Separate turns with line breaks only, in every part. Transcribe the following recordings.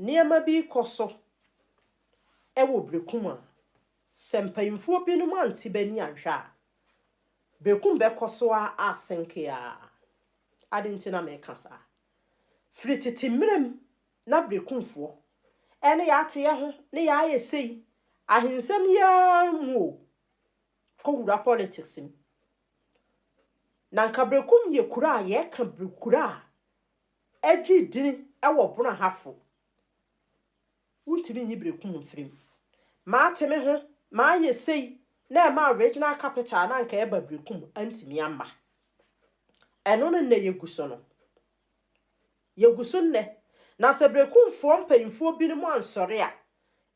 nneɛma bi kɔ so ɛwɔ Brekum a sɛ mpanyinfoɔ bi no mu ante bani ahwɛ a Brekum bɛkɔ so a asenke a ade nti na meka saa firi tete mmerɛm na Brekumfoɔ ɛne yɛate ho ne yɛayɛ sei ahensɛm yaa mu o kɔwura politics mu na nka Brekum yɛ kura a yɛka kura a ɛgye dini ɛwɔ Bono Ahafo wontimi nyi Brekum mfirim maate me ho maayɛ sei na ɛma regional capital na nka ɛba Brekum antimi amma ɛno no nne yɛgu so no yɛgu so nne na sɛ Brekumfoɔ mpanyinfoɔ bi no mu ansɔre a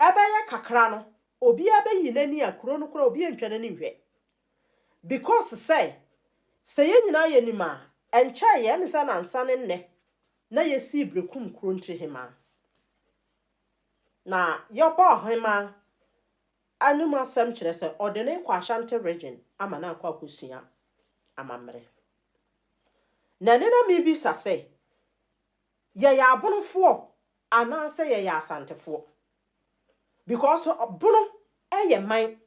ɛbɛyɛ kakra no obi abɛyi n'ani a kuro no kora obi antwa n'ani hwɛ because sɛ yɛn nyinaa yɛ nim a ɛnkyɛ yɛn nsa nansa ne nne na yɛsi Brekum kuro ntrihema na yɛbɔ ɔhema anum asɛm kyerɛ sɛ ɔde ne kɔ Ashanti region ama na akɔ akɔsua amammerɛ na ne na mebisa sɛ yɛyɛ Abonofoɔ anaasɛ yɛyɛ Asantefoɔ because Bono ɛyɛ man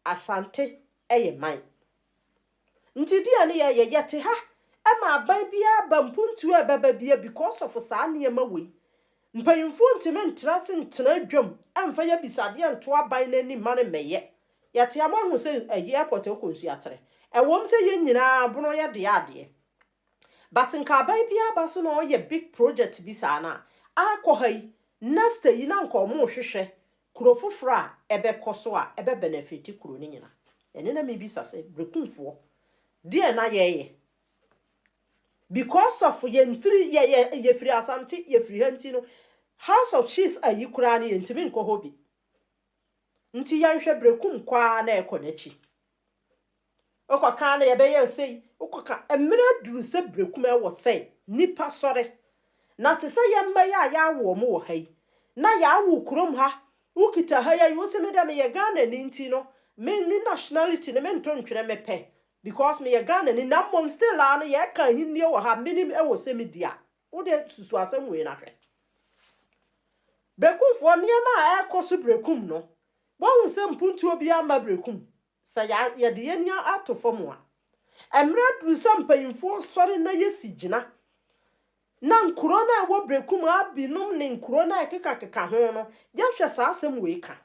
Asante ɛyɛ man nti dia ne yɛte ha ɛma aban bia ba mpuntu ɛbɛba bia because of saa nneɛma wei mpanyinfoɔ ntime ntra se ntena dwam ɛmfa yɛ bisade nto aban n'anim ma ne mɛyɛ yɛte amahu sɛ ɛyɛ airport ɛkɔnsu atere ɛwɔm sɛ yɛn nyinaa Bono yɛ de adeɛ but nka aban bia ba so na ɔyɛ big project bi saa na akɔ ha yi next yi na nka ɔmo hwehwɛ kuro foforo a ɛbɛkɔ so a ɛbɛ benefit kuro ne nyina ɛne na mebisa sɛ Brekumfoɔ deɛ na yɛyɛ because of yɛmfiri yɛfiri Asante yɛfiri hanti no House of Chiefs ayi kura ne yɛntimi nkɔ hɔ bi nti yɛnhwɛ Brekum kwa na ɛkɔ n'akyi okɔka na yɛbɛyɛ sei okɔka mmerɛ duru sɛ Brekum ɛwɔ sɛ nipa sɔre na te sɛ yɛmma yɛ a yɛawo mo wɔ ha yi na yɛawo kurom ha ukita ha yɛ wo sɛ me da me yɛ Ghana ni nti no me nationality ne me ntontwere me pɛ because me yɛ Ghana ni na mom still a no yɛ ka hinnie wɔ ha minim ɛwɔ sɛ me dia wo de susu asɛm wei na hwɛ Brekumfoɔ nneɛma a ɛkɔ so Brekum no wɔn sɛ mpuntuo bi ama Brekum sɛ yɛde yɛn ato fam a mmerɛ duru sɛ mpanyinfoɔ sɔre na yɛsi gyina na nkuro na ɛwɔ Brekum abinom ne nkuro na ɛkeka ho no yɛhwɛ saa asɛm wei ka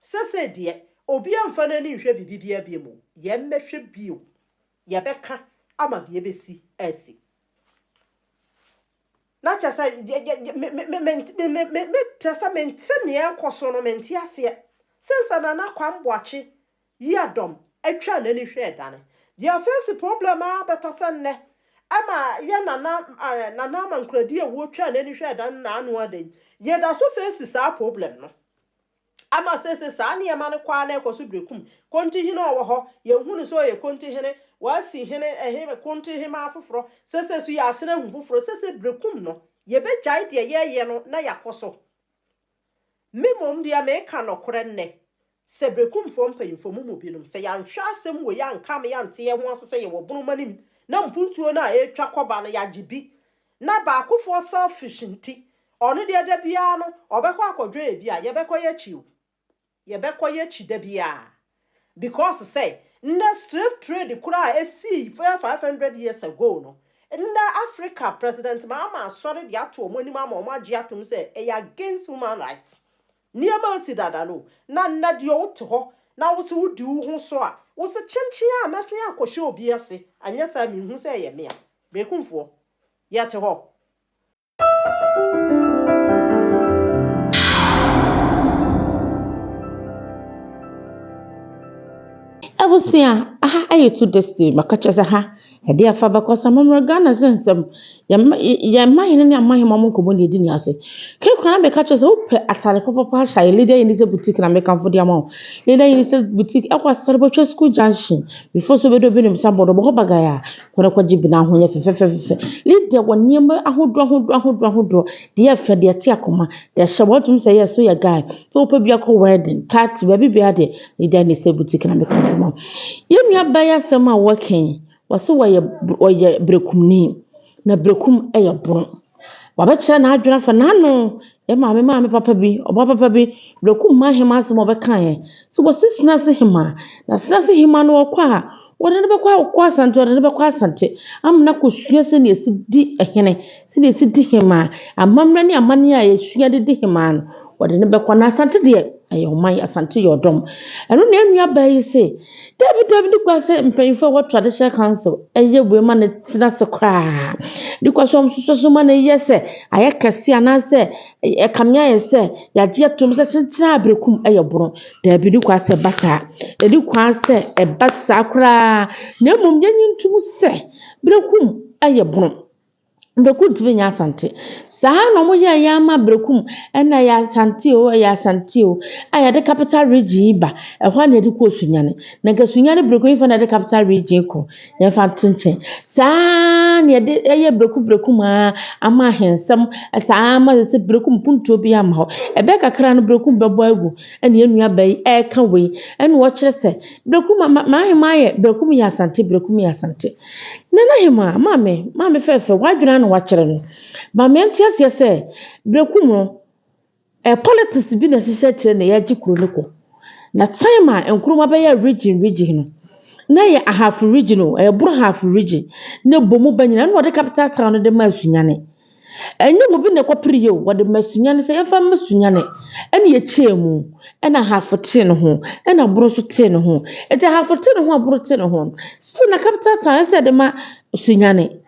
sɛ deɛ obi amfa n'ani nhwɛ bibibia bi mu yɛmmɛhwɛ bio yɛbɛka ama deɛ bɛsi asi na kyɛ sɛ me tɛsɛ mente nea ɛkɔ so no mente aseɛ sensa na Kwamboakye yi adɔm atwa n'ani hwɛ dane deɛ face problem a bɛtɔ sɛ nnɛ ama yɛ nana amankuradi a wɔtwa n'ani hwɛ dane na ano adan yɛda so face saa problem no ama sɛ saa nneɛma no kwa na ɛkɔ so Brekum konti hene ɔwɔ hɔ yɛhunu so yɛ konti hene wasi hene konti hema afoforo sɛ so yɛ asena hu foforo sɛ Brekum no yɛbɛgyae deɛ yɛyɛ no na yakɔ so memom deɛ meka nɔkorɛ nnɛ sɛ Brekumfoɔ mpanyinfoɔ mu binom sɛ yɛanhwɛ asɛm wɔ yɛanka me yɛante yɛ ho asɛ sɛ yɛwɔ Bono manim na mpuntuo no a ɛtwa kɔba no yɛagye bi na baakofoɔ selfish nti ɔno deɛ da biara no ɔbɛkɔ akɔdwe bi a yɛbɛkɔ yɛkyiw yɛbɛkɔ yɛkyi da biara because say nna slave trade kura esi 500 years ago no nna Africa president Mahama asɔre de ato ɔmo anim ama ɔmo agye atom sɛ ɛyɛ against human rights nneɛma si dada no na nna deɛ wote hɔ na wo se wodi wo ho so a wo se kyenkyen a mɛsen akɔhyɛ obi ase anyɛ saa mi hu sɛ ɛyɛ me a Brekumfoɔ yɛte hɔ
Abusia aha aye to destiny makacha sa ha ade afa bakosa mamra Ghana sensem ya mahene ne amahene mamo komo ne di ni ase ke kwana be kacha sa upe atare papa sha leader in this boutique na make am for the amount leader in this boutique akwa Sarabotwa school junction before so bedo binim sabodo bo bagaya kwana kwaji bi na ahonya fefefefe leader woniema ahodo de afa de ate akoma de hye wotum say yes so ya guy so upe bia ko wedding party baby bia de leader in this boutique na make am for yemia baya sema working wase woye Brekum ni na Brekum eye Bono Wabekyerɛ n'adwene fa n'ano maame papa bi ɔba papa bi Brekum ma hema asɛm ɔbɛka yɛ so wɔsesena se hema na sena se hema no wɔkɔ a wɔde ne bɛkɔ asante wɔde ne bɛkɔ asante amena kɔsua sɛ ne esi di ɛhene sɛ ne esi di hema amammerɛ ne amane a yɛsua de di hema no wɔde ne bɛkɔ na asante deɛ ɛyɛ ɔman asante yɛ ɔdɔm ɛno na enua baa yi sɛ David de kwa sɛ mpanyinfo wɔ traditional council ɛyɛ wei ma ne tena se koraa de kwa so so ma ne yɛ sɛ ayɛ kɛse anaasɛ ɛkamea yɛ sɛ yɛagye atom sɛ kyenkyena Brekum ɛyɛ boro David de kwa sɛ basa ɛde kwa sɛ ɛbasa koraa na mmom yɛnyi ntom sɛ Brekum ɛyɛ boro Brekum tumi nya asante saa na mo yɛ ama Brekum ɛna yɛ asante o ayɛ de capital region ba ɛhɔ na de kɔ Sunyane na ga Sunyane Brekum fa na de capital region kɔ yɛ fa to nkyɛn saa na yɛ ɛyɛ Brekum ama ahensɛm saa ama sɛ Brekum puntuo bi ama hɔ ɛbɛ kakra no Brekum bɛbɔ agu ɛna enua bɛyi ɛka wei ɛna wɔkyerɛ sɛ Brekum ma ahema yɛ Brekum yɛ asante Nana hema maame fefe wadwena na wakyere no ba me ntia se sɛ Brekum no politics bi na hyehyɛ kyerɛ na yɛagye kuro no kɔ na time a nkuruma bɛyɛ region no na yɛ half regional boro half region na bomu banyina na wɔde capital town no de ma Sunyane ɛnyɛ mo bi na kɔpere yɛ wɔde ma Sunyane sɛ yɛfa ma Sunyane ɛna yɛkyɛ mu ɛna half te no ho ɛna boro so te no ho ɛte half te no ho a boro te no ho so na capital town sɛ de ma Sunyane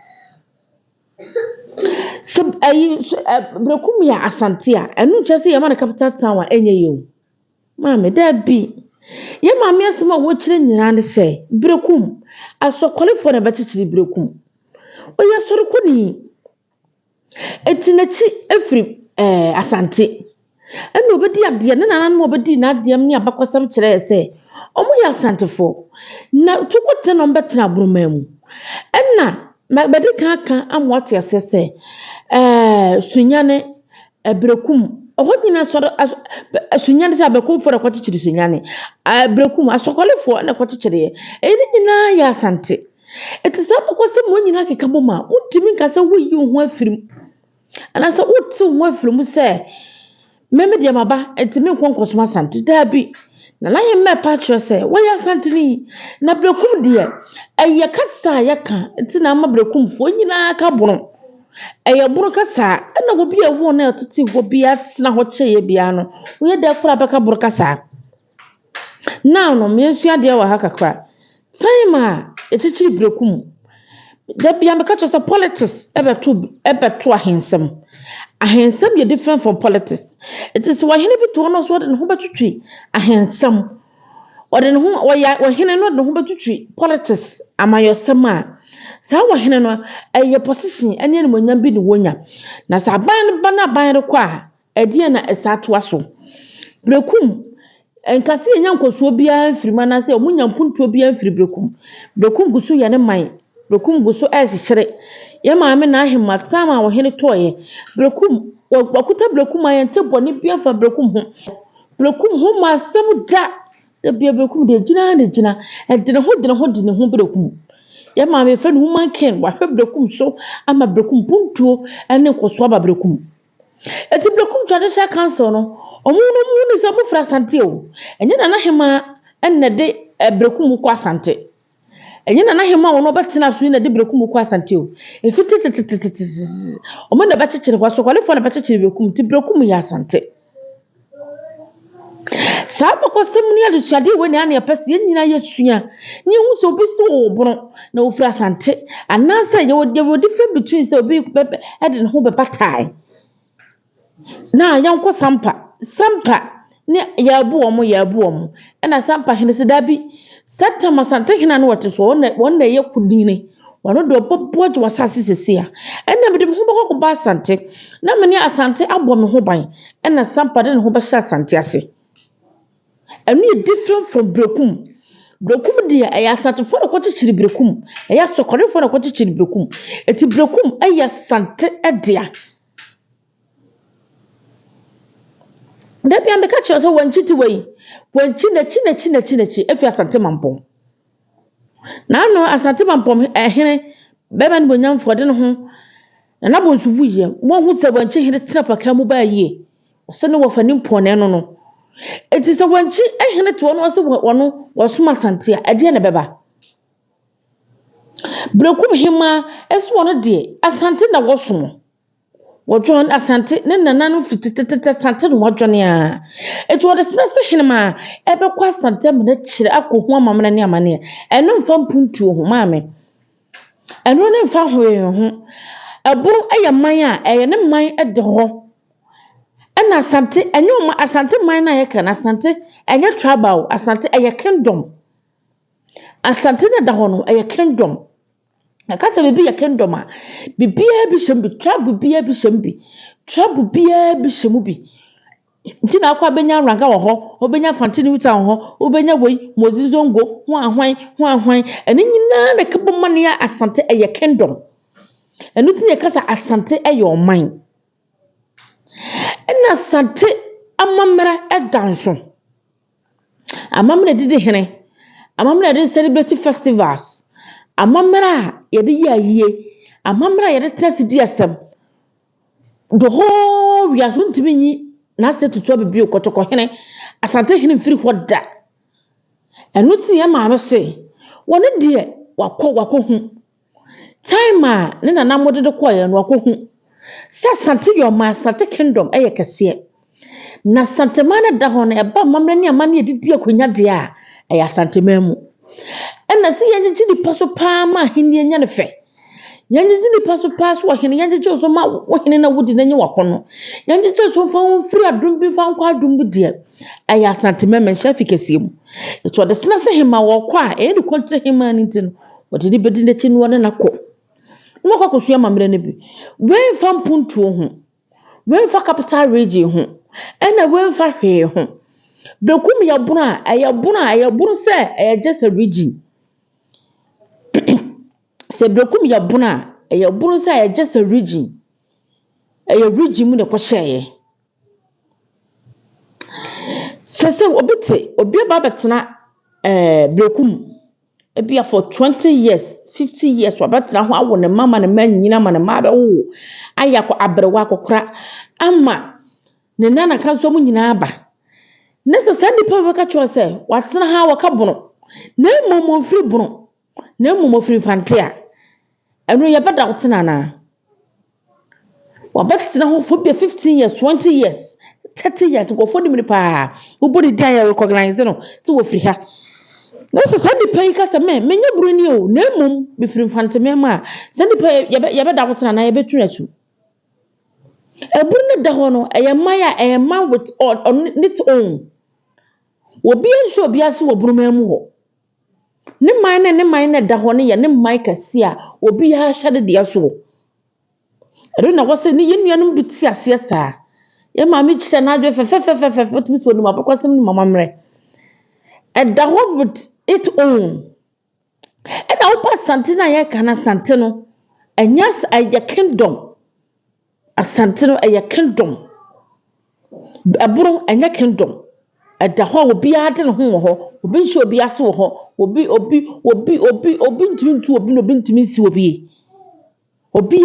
sɛ Brekum yɛ asante a ɛno nkyɛ sɛ yɛma na capital town a ɛnyɛ yɛ o maame da bi yɛ maame asɛm a wɔkyerɛ nyinaa ne sɛ Brekum asɔkɔlefo na bɛkyekyere Brekum ɔyɛ sɔrekɔni eti n'akyi efiri asante ɛna obedi adeɛ ne nananom obedi n'adeɛm ne abakɔsɛm kyerɛ sɛ ɔmo yɛ asantefo na tukote na ɔmbɛtena aboroma mu ɛna bɛde kan ama ɔte ase sɛ Sunyane Brekum ɔhɔ nyina sɔre Sunyane sɛ Brekumfo na kɔkyekyere Sunyane Brekum asɔkɔlefo na kɔkyekyere ɛne nyinaa yɛ asante eti sɛ akɔsɛm mo nyina keka bɔ ma wontumi nka sɛ woyi wo ho afirim anaasɛ wote wo ho afirim sɛ meme deɛ maba ntumi nkɔnkɔsom asante daa bi na na yɛ mma pa kyerɛ sɛ wɔyɛ asante ni na Brekum deɛ ɛyɛ kasa a yɛka nti na ama Brekumfo nyinaa ka bono ɛyɛ boro kasa ɛna wo bi a wo na ɛtete hɔ bi atena hɔ kyɛɛ bia no woyɛ da kora bɛka boro kasa now no me nsu adeɛ wɔ ha kakra time a ɛkyekyere Brekum da bia meka kyerɛ sɛ politics ɛbɛto ahensɛm yɛ different from politics it is wahene bi to no so wɔde ne ho bɛtwitwi ahensɛm wɔde ne ho wahene no de ne ho bɛtwitwi politics amayɔsɛm a saa wahene no ɛyɛ position ɛne animonyam bi ne wonya na sɛ aban no kɔ a ɛdeɛ na ɛsa toa so Brekum nkase nya nkosuo bia mfiri ma na sɛ ɔmo nya mpuntuo bia mfiri Brekum gusu yɛ ne man Brekum gusu ɛhyehyere yɛ maame na ahema tam a wahene toyɛ Brekum wakuta Brekum ayɛ ntebɔne bia fa Brekum ho ma asɛm da bia Brekum de gyina ɛde ne ho Brekum yɛ maame fɛ ne human ken wahwɛ Brekum so ama Brekum puntuo ɛne nkoso aba Brekum eti Brekum traditional council no ɔmo no sɛ mo fra asante o ɛnyɛ na ahema ɛna de Brekum kɔ asante ɛnyɛ na ahema wɔn ɔbɛtena so na de Brekum kɔ asante o efiti ɔmo na bɛkyekyere hɔ so kwalifo na bɛkyekyere Brekum ti Brekum yɛ asante saa bakɔsɛm ne adesuade wɔ ne ana yɛpɛ sɛ nyina yɛ sua ne hu sɛ obi so wɔ boro na ofiri asante anaasɛ yɛwɔ different between sɛ obi ɛde ne ho bɛbatae na yɛnkɔ sampa ne yɛabu wɔn ɛna sampa hene sɛ dabi September asante hena no wɔte so wɔn na yɛ kudine wɔn do bɔbɔ gye wasase sese a ɛna mede me ho bɛkɔ ba asante na me ne asante abɔ me ho ban ɛna sampa de ne ho bɛhyɛ asante ase ɛno yɛ different from Brekum deɛ ɛyɛ asantefo na kɔkyekyere Brekum ɛyɛ asɔkɔrefo na kɔkyekyere Brekum eti Brekum ɛyɛ asante ɛdea da bia meka kyerɛ sɛ wɔnkyi ti wei wɔnkyi n'akyi efi asante mampɔn na ano asante mampɔn ɛhene bɛba ne bonyamfo de ne ho na nabo nso wuye mo hu se wanchi hene tena paka mu ba yie ose ne wo fa ni mpone no eti se wanchi ehene to no ose wono wosoma asante a ade ne beba Brekum hima ese wono de asante na wosomo Wajon asante ne nananu fititete asante no wajone a eti wode sena se hene ma ebe kwa asante me na kire akohu amamna ne amane eno mfa mpuntu ho maame eno ne mfa hoye ho eburu eye man a eye ne man ede ho ena asante enye ma asante man na yeka na asante enye tribal asante eye kingdom asante ne da ho no eye kingdom akasa bibi ya kingdom a bibia bi shembi tribe bibia bi shembi tribe bibia bi shemu bi nti na akwa benya ranka wo ho obenya fantini wuta ho obenya wei mozizongo ho ahwan eni nyina na kaboma ne ya asante eye kingdom enu ti kasa asante eye oman ena asante amamra edanso amamra didi hene amamra didi celebrate festivals amamra yede yaye amamra yede test di asem the whole we are going to be na se tutu abibi okotoko hene asante hene mfiri hoda enu ti ya maame se woni de wako hu time a ne na namode de koye no wako hu sa asante yo ma asante kingdom eye kese na asante mana da ho na eba mamra ne amane edidi akonya de a eye asante mamu ena se yenje di paso pa ma hene nya ne fe Yanji ni paso paso wa hene yanji so ma wo hene na wudi na nye wakono yanji so fa free adum bi fa nkwa adum bi de aya asante meme shafi kesiem eto de sena se hema wo kwa e de konte hema ni tin wode de bedi na chi no na ko no kwa kosu amamre na bi wen fa mpuntu ho wen fa capital region ho ena wen fa hwe ho bekum ya bunu se aya just a region se brekum ya buna ya bunu sa ya just a region mu ne kwahye se obete obi ba betena brekum ebia for 20 years 50 years wa betena ho awo ne mama ne manyina ma ne ma be wo aya ko abrewa kokora ama ne nana kanso mu nyina aba ne se sandi pa be ka cho se watena ha waka bono na momo firi bono na momo firi fantia enu ye beda wotena na wabetina ho for 15 years 20 years 30 years go for the pa ubodi dia ya recognize no se wo firi ha na so sandi pa ka se menya buru ni o na mum be firi fante mema sandi pa ye beda wotena na ye betu achu eburu ne da ho no eye man with on its own obi enso obi ase wo buru memu ho ne man na da ho ne ye ne man kase a obi ha hade de aso ero na wose ne yenuanum bi ti ase saa ye ma me kire na adwe fe otumi so ni ma bekosem ni mama mre e da ho with its own e na wo pa sante na ye kana sante no enyas aye kingdom asante no aye kingdom aburo enya kingdom da ho obi ade ne ho ho obi nso obi ase wo ho obi ntimi ntu obi no obi ntimi si obi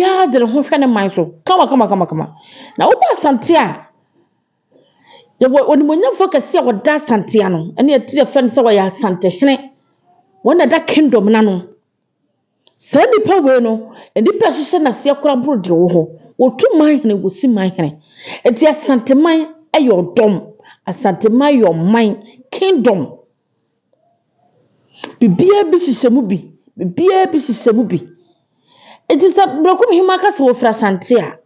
ade ne ho hwe ne man so kama na wo ba asante a ye woni monya focus ya woda asante ano ene ye tire fan se wo ya asante hene wona da kingdom na no se nipa we no nipa hye na se kora bro de wo ho wotu man hene wosi man hene enti asante man ayo dom asante man your mind kingdom bibia bi sisemu bi enti sa brekum hima ka se wo fra asante a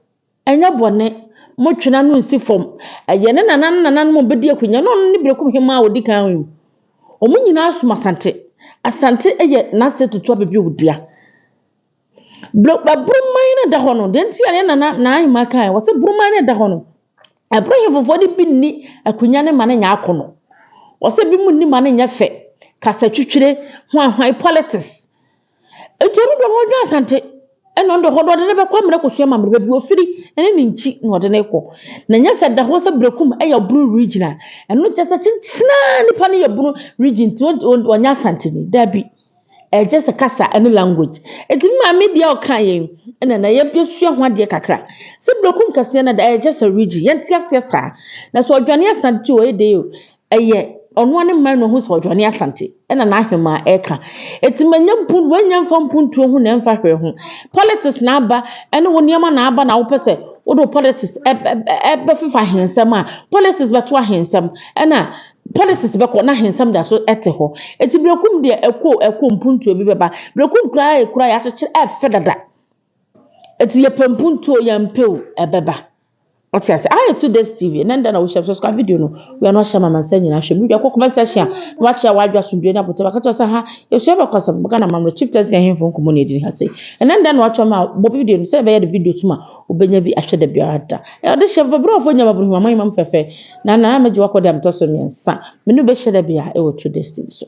enya bone mo twena no nsi fom aye ne nanan mo bedi akunya no ne brekum hima wodi kan wi o mu nyina asuma asante eye na se tutu abebi odia bruman na da hono den ti ane na hima kan wo se bruman na da hono abrahim fofo di bi ni akunya ne mane nya akono wo se bi mu ni mane nya fe kasa twitwire hwan politics etoro do ho dwa asante eno ndo ho do de be kwa mre kosua mamre be ofiri ene ni nchi no de ne ko na nya se da ho se brekum eya blue regional eno chese chinchina ni pa ne ya blue region ti onya asante ni da bi just a kasa and language. It's in my media kind, and then I have your sure one dear cacra. So Brokum Cassiana, that just a region, yes. That's what Johnny Santo a day, a year. On one man who's for Johnny Asante, and an ahima eka. It's many put when young from Punto who never home. Politics naba, and when Yaman Abba now per se, although politics for handsome, politics but too handsome, and politics but not handsome that's what at ho. It's a brokum dear a punto beba, brokum cry at a feather. It's your pumpunto yam pill a beba. What I say? I to this TV, and then I will subscribe video. No, we are not sure. Mama saying I should be a comment session. Watch your wife just doing up with the you share a cause of Bugana Mamma chief tells him from community. I say, and then watch my video. Say, the video to my Ubenabi after the Biata. This shall be brought for your mamma fefe. Nana, I'm a joke with them to me and son. Menu be shed a beer to this TV. So,